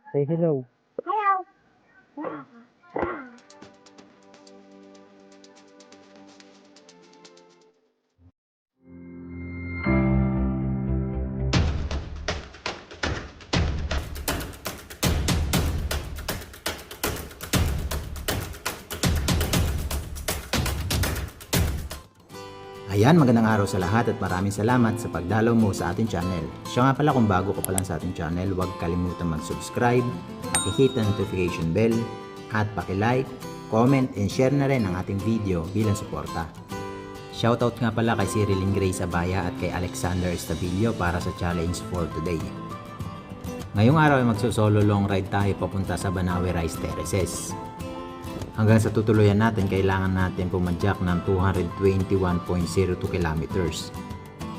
Say hello. Hello. Ayan, magandang araw sa lahat at maraming salamat sa pagdalaw mo sa ating channel. Siya nga pala, kung bago ka pa lang sa ating channel, huwag kalimutan mag-subscribe, paki-hit ang notification bell, at paki-like, comment, and share na rin ang ating video bilang suporta. Shoutout nga pala kay Cyril Grace Abaya at kay Alexander Estabilio para sa challenge for today. Ngayong araw ay magsusolo long ride tayo papunta sa Banawe Rice Terraces. Hanggang sa tutuluyan natin, kailangan natin pumadyak ng 221.02 kilometers.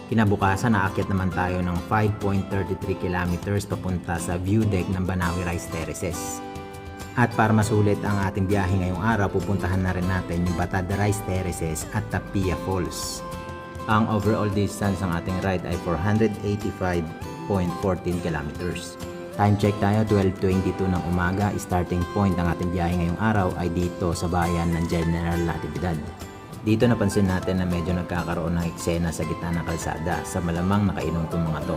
Kinabukasan, naakyat naman tayo ng 5.33 kilometers papunta sa view deck ng Banawe Rice Terraces. At para masulit ang ating biyahe ngayong araw, pupuntahan na rin natin yung Batad Rice Terraces at Tapia Falls. Ang overall distance ng ating ride ay 485.14 kilometers. Time check tayo, 12:22 ng umaga. Starting point ng ating biyahe ngayong araw ay dito sa bayan ng General Natividad. Dito napansin natin na medyo nagkakaroon ng eksena sa gitna ng kalsada, sa malamang nakainom itong mga to.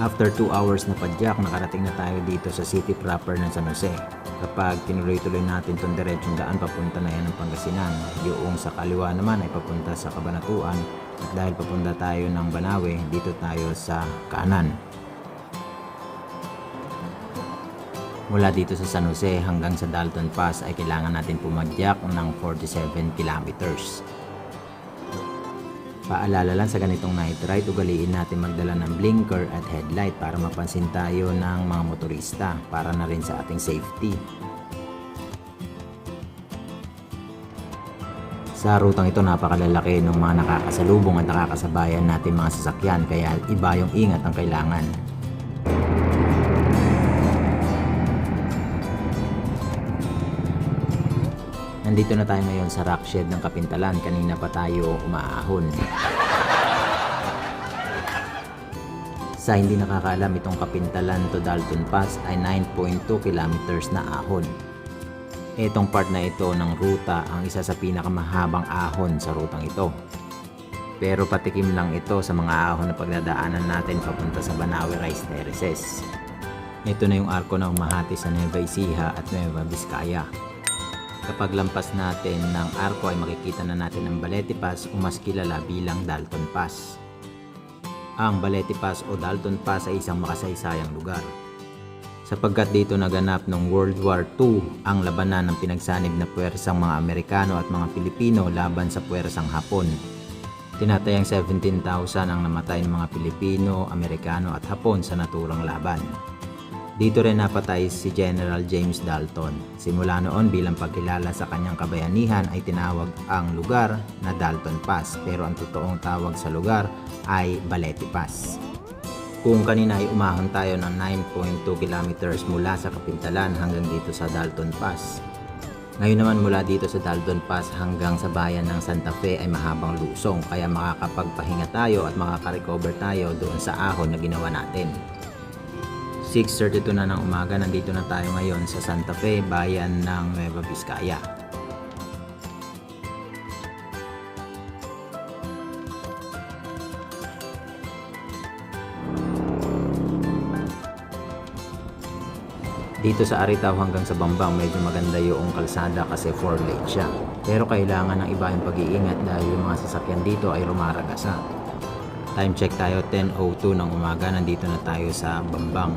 After 2 hours na padyak, nakarating na tayo dito sa city proper ng San Jose. Kapag tinuloy-tuloy natin itong diretsong daan, papunta na yan ng Pangasinan. Yung sa kaliwa naman ay papunta sa Cabanatuan. At dahil papunta tayo ng Banawe, dito tayo sa kanan. Mula dito sa San Jose hanggang sa Dalton Pass ay kailangan natin pumadyak ng 47 kilometers. Paalala lang, sa ganitong night ride, ugaliin natin magdala ng blinker at headlight para mapansin tayo ng mga motorista, para na rin sa ating safety. Sa rutang ito, napakalalaki ng mga nakakasalubong at nakakasabayan natin mga sasakyan, kaya iba yung ingat ang kailangan. Nandito na tayo ngayon sa rock shed ng Kapintalan. Kanina pa tayo umaahon. Sa hindi nakakaalam, itong Kapintalan to Dalton Pass ay 9.2 kilometers na ahon. Itong part na ito ng ruta ang isa sa pinakamahabang ahon sa rutang ito. Pero patikim lang ito sa mga ahon na pagdadaanan natin papunta sa Banawe Rice Terraces. Ito na yung arko ng Makati sa Nueva Ecija at Nueva Vizcaya. Kapag lampas natin ng arko ay makikita na natin ang Balete Pass, o mas kilala bilang Dalton Pass. Ang Balete Pass o Dalton Pass ay isang makasaysayang lugar, sapagkat dito naganap noong World War II ang labanan ng pinagsanib na puwersang mga Amerikano at mga Pilipino laban sa puwersang Hapon. Tinatayang 17,000 ang namatay ng mga Pilipino, Amerikano at Hapon sa naturang laban. Dito rin napatay si General James Dalton. Simula noon, bilang pagkilala sa kanyang kabayanihan ay tinawag ang lugar na Dalton Pass, pero ang totoong tawag sa lugar ay Balete Pass. Kung kanina ay umahon tayo ng 9.2 kilometers mula sa Kapintalan hanggang dito sa Dalton Pass. Ngayon naman, mula dito sa Dalton Pass hanggang sa bayan ng Santa Fe ay mahabang lusong, kaya makakapagpahinga tayo at makaka-recover tayo doon sa ahon na ginawa natin. 6:32 na ng umaga, nandito na tayo ngayon sa Santa Fe, bayan ng Nueva Vizcaya. Dito sa Aritaw hanggang sa Bambang, medyo maganda yung kalsada kasi 4-lane siya. Pero kailangan ng iba yung pag-iingat dahil yung mga sasakyan dito ay rumaragasa. Time check tayo, 10:02 ng umaga, nandito na tayo sa Bambang.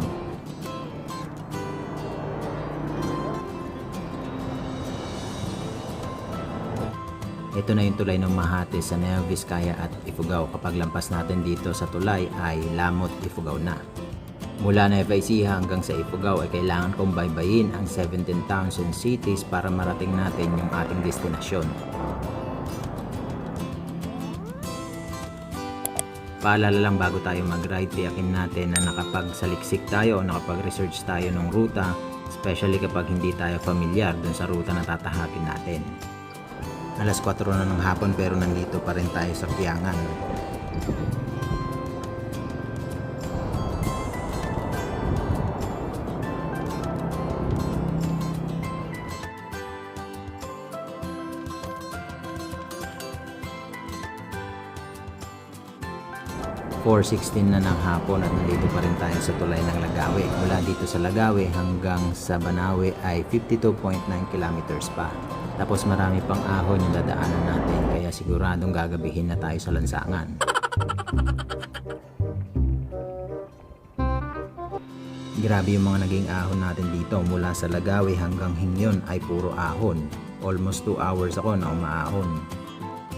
Ito na yung tulay ng Makati sa Nueva Vizcaya at Ifugao. Kapag lampas natin dito sa tulay ay Lamot, Ifugao na. Mula Nueva Ecija hanggang sa Ifugao ay kailangan kong baybayin ang 17 towns and cities para marating natin yung ating destinasyon. Paalala lang, bago tayo mag-ride, tiyakin natin na nakapagsaliksik tayo o nakapag-research tayo ng ruta, especially kapag hindi tayo familiar dun sa ruta na tatahakin natin. Alas 4 na ng hapon pero nandito pa rin tayo sa Kiangan. 4:16 na ng hapon at nandito pa rin tayo sa tulay ng Lagawe. Mula dito sa Lagawe hanggang sa Banawe ay 52.9 kilometers pa. Tapos marami pang ahon yung dadaanan natin kaya siguradong gagabihin na tayo sa lansangan. Grabe yung mga naging ahon natin dito. Mula sa Lagawe hanggang Hingyon ay puro ahon. Almost 2 hours ako na umaahon.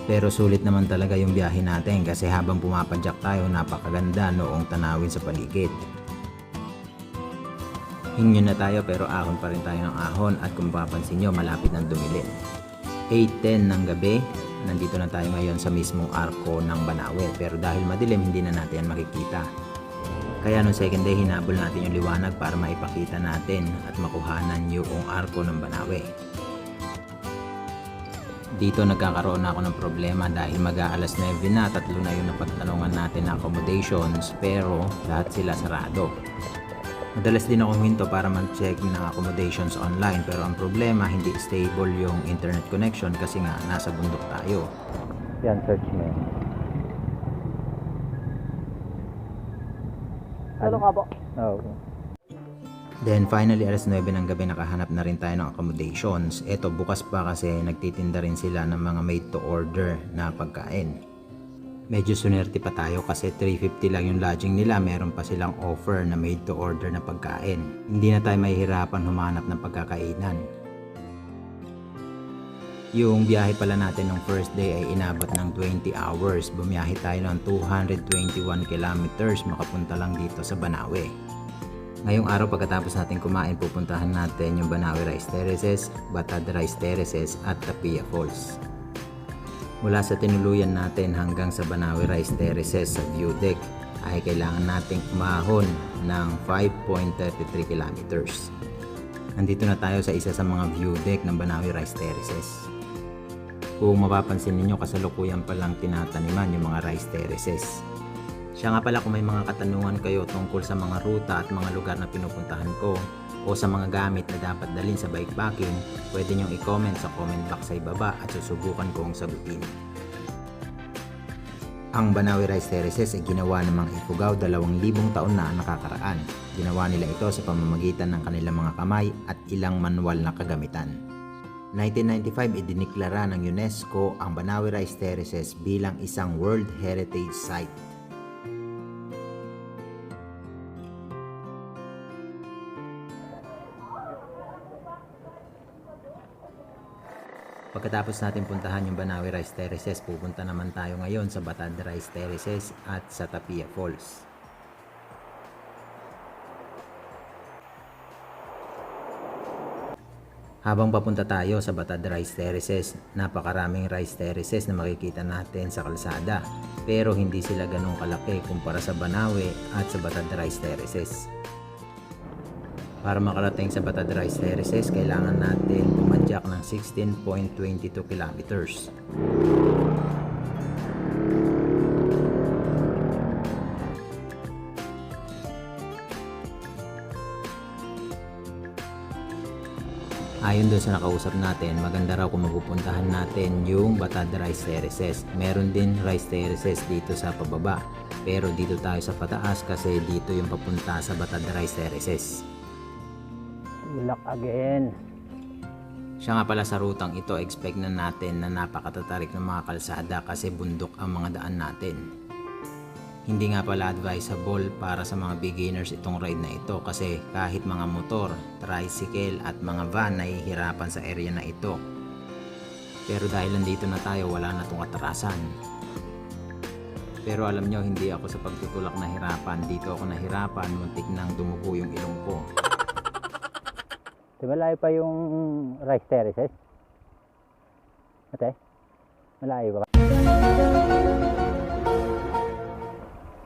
Pero sulit naman talaga yung biyahe natin kasi habang pumapadyak tayo napakaganda noong tanawin sa paligid. Hingyon na tayo pero ahon pa rin tayo ng ahon at kung mapapansin nyo malapit ng dumilin. 8:10 ng gabi, nandito na tayo ngayon sa mismong arko ng Banawe pero dahil madilim hindi na natin yan makikita. Kaya nung second day hinabol natin yung liwanag para maipakita natin at makuhanan yung arko ng Banawe. Dito nagkakaroon na ako ng problema dahil mag-aalas 9 na, 3 na yung napagtanungan natin na accommodations pero lahat sila sarado. Madalas din ako huminto para mag-check ng accommodations online pero ang problema hindi stable yung internet connection kasi nga nasa bundok tayo. Yan, search mo. Ano ka po? Oo. Then finally alas 9 ng gabi nakahanap na rin tayo ng accommodations. Ito bukas pa kasi nagtitinda rin sila ng mga made to order na pagkain. Medyo sunerte pa tayo kasi 350 lang yung lodging nila, meron pa silang offer na made to order na pagkain. Hindi na tayo mahihirapan humanap ng pagkakainan. Yung biyahe pala natin ng first day ay inabot ng 20 hours. Bumiyahe tayo ng 221 kilometers makapunta lang dito sa Banawe. Ngayong araw pagkatapos natin kumain, pupuntahan natin yung Banawe Rice Terraces, Batad Rice Terraces at Tapia Falls. Mula sa tinuluyan natin hanggang sa Banawe Rice Terraces sa view deck ay kailangan nating umahon ng 5.33 kilometers. Nandito na tayo sa isa sa mga view deck ng Banawe Rice Terraces. Kung mapapansin ninyo kasalukuyan palang tinataniman yung mga rice terraces. Siya nga pala kung may mga katanungan kayo tungkol sa mga ruta at mga lugar na pinupuntahan ko o sa mga gamit na dapat dalhin sa bikepacking, pwede nyong i-comment sa comment box sa ibaba at susubukan kong sagutin. Ang Banawe Rice Terraces ay ginawa ng mga Ifugao 2,000 taon na nakakaraan. Ginawa nila ito sa pamamagitan ng kanilang mga kamay at ilang manual na kagamitan. 1995 idiniklara ng UNESCO ang Banawe Rice Terraces bilang isang World Heritage Site. Pagkatapos natin puntahan yung Banawe Rice Terraces, pupunta naman tayo ngayon sa Batad Rice Terraces at sa Tapia Falls. Habang papunta tayo sa Batad Rice Terraces, napakaraming rice terraces na makikita natin sa kalsada pero hindi sila ganong kalaki kumpara sa Banawe at sa Batad Rice Terraces. Para makarating sa Batad Rice Terraces, kailangan natin pumadyak ng 16.22 kilometers. Ayon doon sa nakausap natin, maganda raw kung mapupuntahan natin yung Batad Rice Terraces. Meron din rice terraces dito sa pababa, pero dito tayo sa pataas kasi dito yung papunta sa Batad Rice Terraces. Lock again. Siya nga pala sa rutang ito, expect na natin na napakatatarik ng mga kalsada kasi bundok ang mga daan natin. Hindi nga pala advisable para sa mga beginners itong ride na ito kasi kahit mga motor, tricycle at mga van nahihirapan sa area na ito. Pero dahil nandito na tayo, wala na itong atrasan. Pero alam nyo, hindi ako sa pagtutulak nahirapan. Dito ako nahirapan, muntik nang dumugo yung ilong ko. Di ba malayo pa yung rice terraces? Ate? Malayo ba?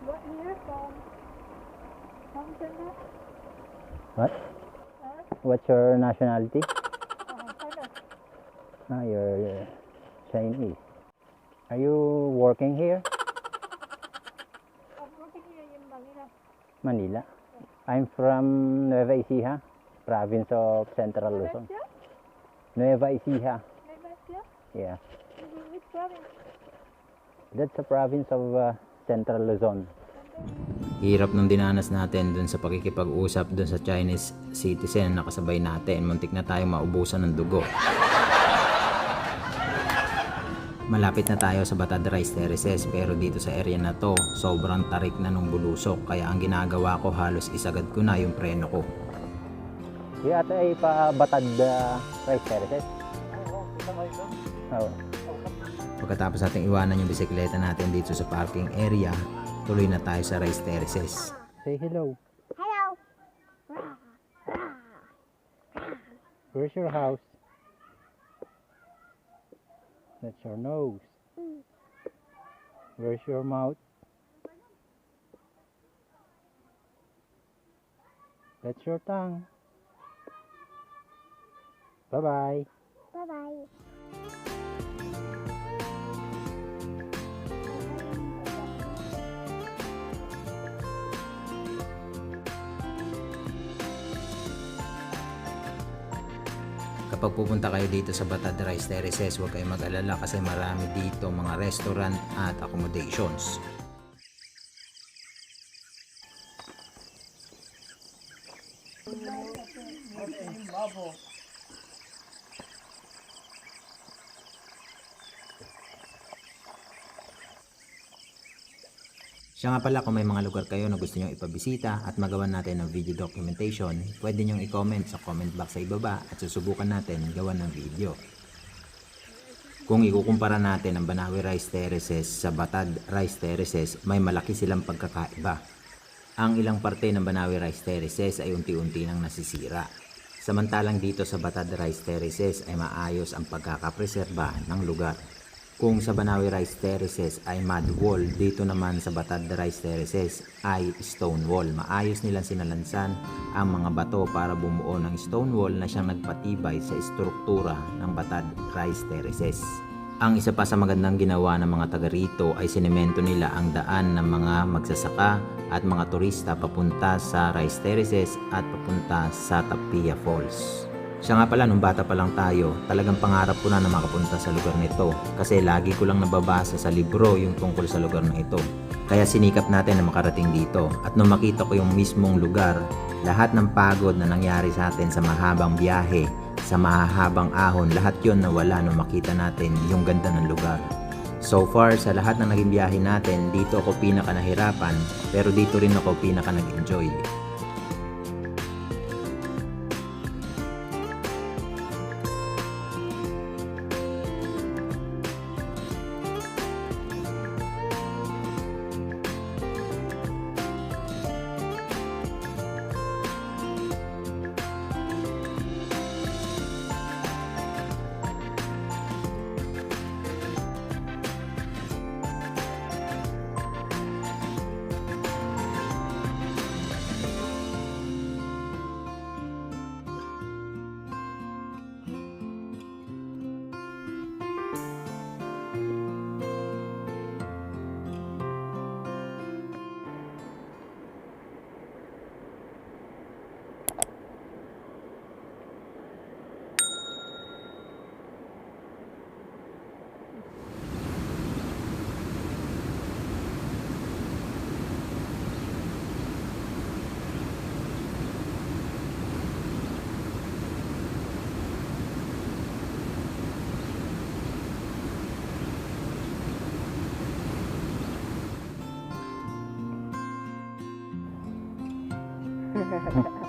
What year from Mountain? What? What's your nationality? China. You're Chinese. Are you working here? I'm working here in Manila. Manila? I'm from Nueva Ecija, province of Central Luzon. Malaysia? Nueva Ecija. Malaysia? Yeah. Which province? That's a province of Central Luzon. Hirap nung dinanas natin dun sa pakikipag-usap dun sa Chinese citizen na nakasabay natin. Muntik na tayo maubusan ng dugo. Malapit na tayo sa Batad Rice Terraces pero dito sa area na to, sobrang tarik na nung bulusok. Kaya ang ginagawa ko, halos isagad ko na yung preno ko. Di ata ay pa Batad Rice Terraces. Oo. Pagkatapos natin iwanan yung bisikleta natin dito sa parking area, tuloy na tayo sa Rice Terraces. Say hello. Hello. Where's your house? That's your nose. Where's your mouth? That's your tongue. Bye-bye. Bye-bye. Kapag pupunta kayo dito sa Batad Rice Terraces, huwag kayong mag-alala kasi marami dito mga restaurant at accommodations. Siya nga pala, kung may mga lugar kayo na gusto nyong ipabisita at magawan natin ng video documentation, pwede nyong i-comment sa comment box sa ibaba at susubukan natin gawan ng video. Kung ikukumpara natin ang Banawe Rice Terraces sa Batad Rice Terraces, may malaki silang pagkakaiba. Ang ilang parte ng Banawe Rice Terraces ay unti-unti nang nasisira. Samantalang dito sa Batad Rice Terraces ay maayos ang pagkakapreserba ng lugar. Kung sa Banawe Rice Terraces ay mud wall, dito naman sa Batad Rice Terraces ay stone wall. Maayos nilang sinalansan ang mga bato para bumuo ng stone wall na siyang nagpatibay sa estruktura ng Batad Rice Terraces. Ang isa pa sa magandang ginawa ng mga taga rito ay sinemento nila ang daan ng mga magsasaka at mga turista papunta sa Rice Terraces at papunta sa Tapia Falls. Siya nga pala, nung bata pa lang tayo, talagang pangarap ko na makapunta sa lugar nito kasi lagi ko lang nababasa sa libro yung tungkol sa lugar na ito. Kaya sinikap natin na makarating dito at nung makita ko yung mismong lugar, lahat ng pagod na nangyari sa atin sa mahabang biyahe, sa mahahabang ahon, lahat yon nawala nung makita natin yung ganda ng lugar. So far, sa lahat ng naging biyahe natin, dito ako pinaka nahirapan pero dito rin ako pinaka nag-enjoy.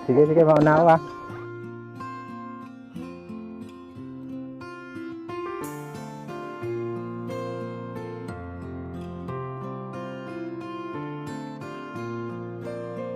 Sige, mauna ako ah.